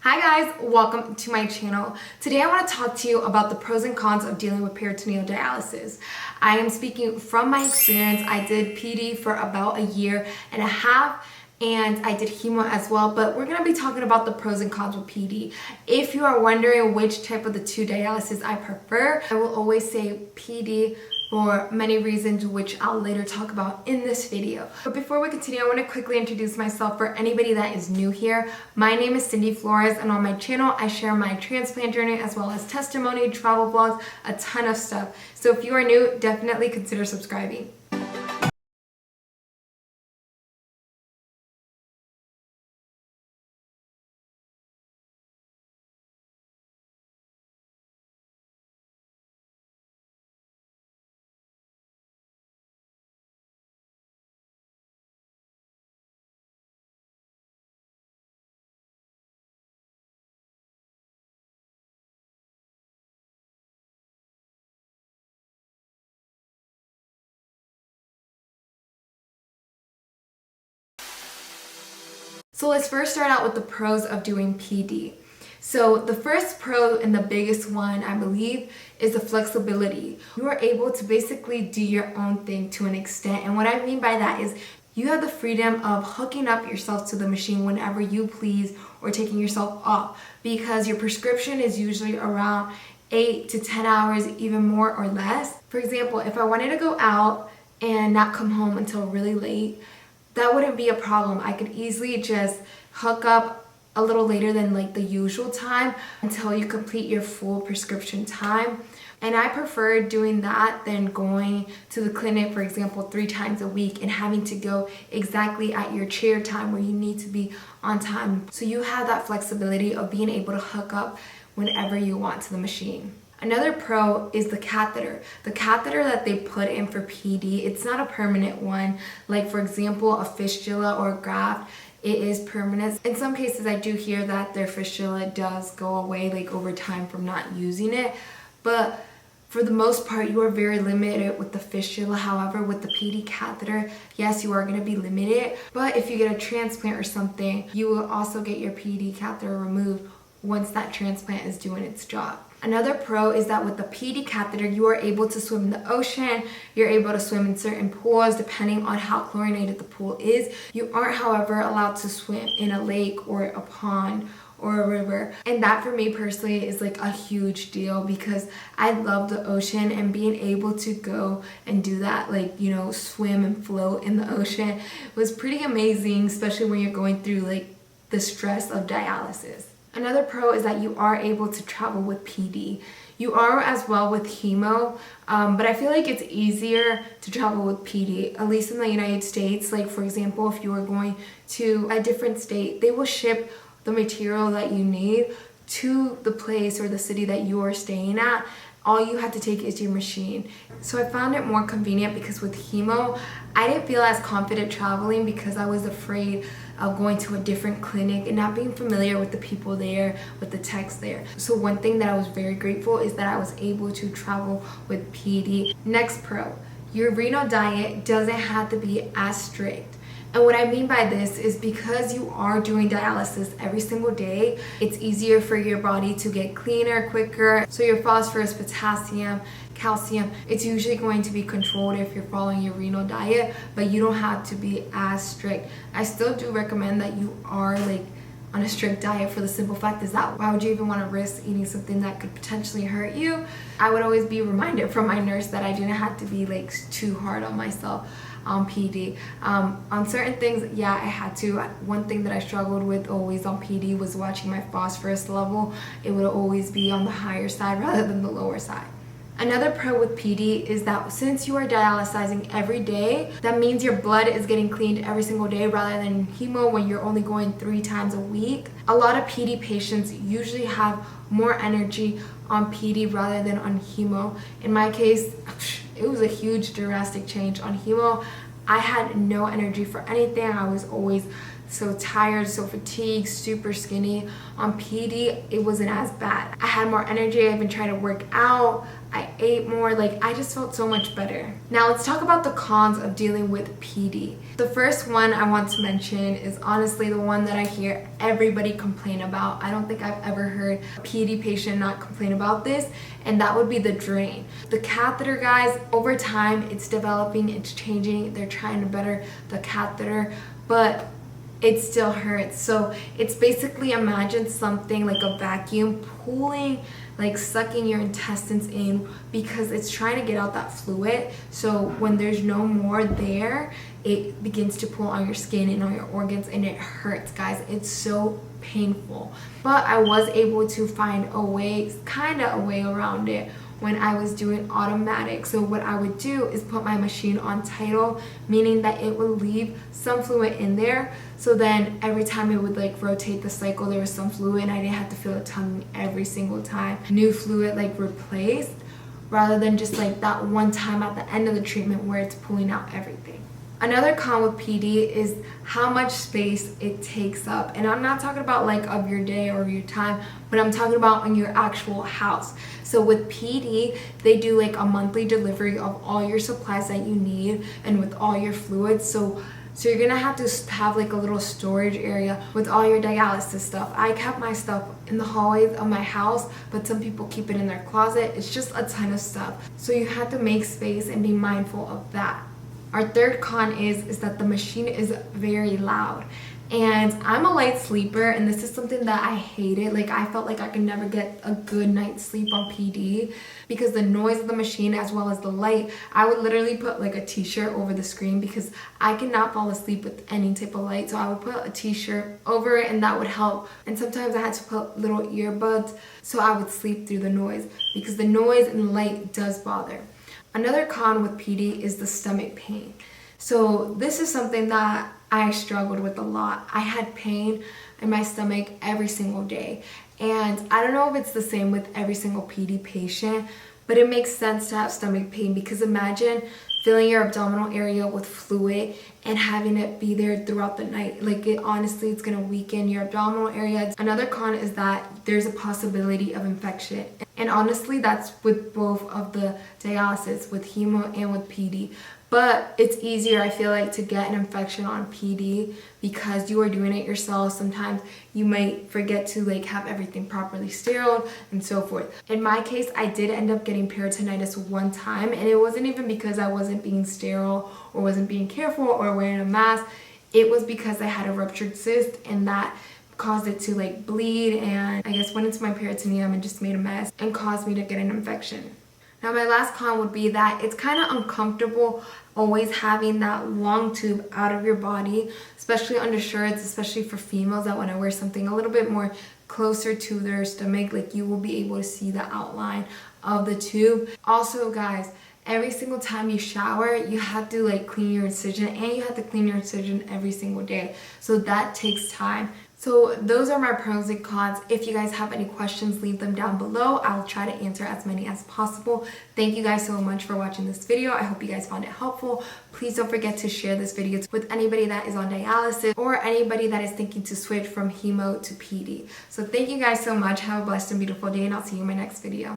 Hi guys, welcome to my channel. Today I want to talk to you about the pros and cons of dealing with peritoneal dialysis. I am speaking from my experience. I did PD for about a year and a half and I did hemo as well, but we're going to be talking about the pros and cons with PD. If you are wondering which type of the two dialysis I prefer, I will always say PD for many reasons, which I'll later talk about in this video. But before we continue, I want to quickly introduce myself for anybody that is new here. My name is Cindy Flores, and on my channel, I share my transplant journey as well as testimony, travel vlogs, a ton of stuff. So if you are new, definitely consider subscribing. So let's first start out with the pros of doing PD. So the first pro and the biggest one, I believe, is the flexibility. You are able to basically do your own thing to an extent. And what I mean by that is you have the freedom of hooking up yourself to the machine whenever you please or taking yourself off, because your prescription is usually around 8 to 10 hours, even more or less. For example, if I wanted to go out and not come home until really late, that wouldn't be a problem. I could easily just hook up a little later than like the usual time until you complete your full prescription time. And I prefer doing that than going to the clinic, for example, 3 times a week and having to go exactly at your chair time where you need to be on time. So you have that flexibility of being able to hook up whenever you want to the machine. Another pro is the catheter. The catheter that they put in for PD, it's not a permanent one. Like for example, a fistula or a graft, it is permanent. In some cases, I do hear that their fistula does go away like over time from not using it. But for the most part, you are very limited with the fistula. However, with the PD catheter, yes, you are going to be limited. But if you get a transplant or something, you will also get your PD catheter removed once that transplant is doing its job. Another pro is that with the PD catheter, you are able to swim in the ocean. You're able to swim in certain pools depending on how chlorinated the pool is. You aren't, however, allowed to swim in a lake or a pond or a river. And that for me personally is like a huge deal because I love the ocean, and being able to go and do that, like, you know, swim and float in the ocean was pretty amazing, especially when you're going through like the stress of dialysis. Another pro is that you are able to travel with PD. You are as well with hemo, but I feel like it's easier to travel with PD, at least in the United States. Like for example, if you are going to a different state, they will ship the material that you need to the place or the city that you are staying at. All you have to take is your machine. So I found it more convenient because with hemo, I didn't feel as confident traveling because I was afraid of going to a different clinic and not being familiar with the people there, with the techs there. So one thing that I was very grateful is that I was able to travel with PD. Next pro, your renal diet doesn't have to be as strict. And what I mean by this is because you are doing dialysis every single day, it's easier for your body to get cleaner quicker. So your phosphorus, potassium, calcium, it's usually going to be controlled if you're following your renal diet, but you don't have to be as strict. I still do recommend that you are like on a strict diet, for the simple fact is that why would you even want to risk eating something that could potentially hurt you? I would always be reminded from my nurse that I didn't have to be like too hard on myself on PD. On certain things, yeah, I had to. One thing that I struggled with always on PD was watching my phosphorus level. It would always be on the higher side rather than the lower side. Another pro with PD is that since you are dialysing every day, that means your blood is getting cleaned every single day rather than hemo when you're only going 3 times a week. A lot of PD patients usually have more energy on PD rather than on hemo. In my case, it was a huge drastic change. On hemo, I had no energy for anything. I was always so tired, so fatigued, super skinny. On PD, it wasn't as bad. I had more energy. I even tried to work out. I ate more. Like, I just felt so much better. Now let's talk about the cons of dealing with PD. The first one I want to mention is honestly the one that I hear everybody complain about. I don't think I've ever heard a PD patient not complain about this, and that would be the drain. The catheter, guys, over time it's developing, it's changing. They're trying to better the catheter, but it still hurts. So it's basically, imagine something like a vacuum pulling, like sucking your intestines in, because it's trying to get out that fluid. So when there's no more there, it begins to pull on your skin and on your organs, and it hurts, guys. It's so painful. But I was able to find a way, kind of a way around it when I was doing automatic. So what I would do is put my machine on tidal, meaning that it would leave some fluid in there. So then every time it would like rotate the cycle, there was some fluid, and I didn't have to feel it tongue every single time. New fluid like replaced, rather than just like that one time at the end of the treatment where it's pulling out everything. Another con with PD is how much space it takes up. And I'm not talking about like of your day or your time, but I'm talking about in your actual house. So with PD, they do like a monthly delivery of all your supplies that you need and with all your fluids. So you're gonna have to have like a little storage area with all your dialysis stuff. I kept my stuff in the hallways of my house, but some people keep it in their closet. It's just a ton of stuff. So you have to make space and be mindful of that. Our third con is that the machine is very loud. And I'm a light sleeper, and this is something that I hated. Like, I felt like I could never get a good night's sleep on PD because the noise of the machine as well as the light. I would literally put like a t-shirt over the screen because I cannot fall asleep with any type of light. So I would put a t-shirt over it, and that would help. And sometimes I had to put little earbuds so I would sleep through the noise, because the noise and the light does bother. Another con with PD is the stomach pain. So this is something that I struggled with a lot. I had pain in my stomach every single day. And I don't know if it's the same with every single PD patient, but it makes sense to have stomach pain, because imagine filling your abdominal area with fluid and having it be there throughout the night. Like, it honestly, it's gonna weaken your abdominal area. Another con is that there's a possibility of infection. And honestly, that's with both of the dialysis, with hemo and with PD. But it's easier, I feel like, to get an infection on PD because you are doing it yourself. Sometimes you might forget to like have everything properly steriled and so forth. In my case, I did end up getting peritonitis one time, and it wasn't even because I wasn't being sterile or wasn't being careful or wearing a mask. It was because I had a ruptured cyst, and that caused it to like bleed, and I guess went into my peritoneum and just made a mess and caused me to get an infection. Now my last con would be that it's kind of uncomfortable always having that long tube out of your body, especially under shirts, especially for females that want to wear something a little bit more closer to their stomach. Like, you will be able to see the outline of the tube. Also, guys, every single time you shower, you have to like clean your incision, and you have to clean your incision every single day. So that takes time. So those are my pros and cons. If you guys have any questions, leave them down below. I'll try to answer as many as possible. Thank you guys so much for watching this video. I hope you guys found it helpful. Please don't forget to share this video with anybody that is on dialysis or anybody that is thinking to switch from hemo to PD. So thank you guys so much. Have a blessed and beautiful day, and I'll see you in my next video.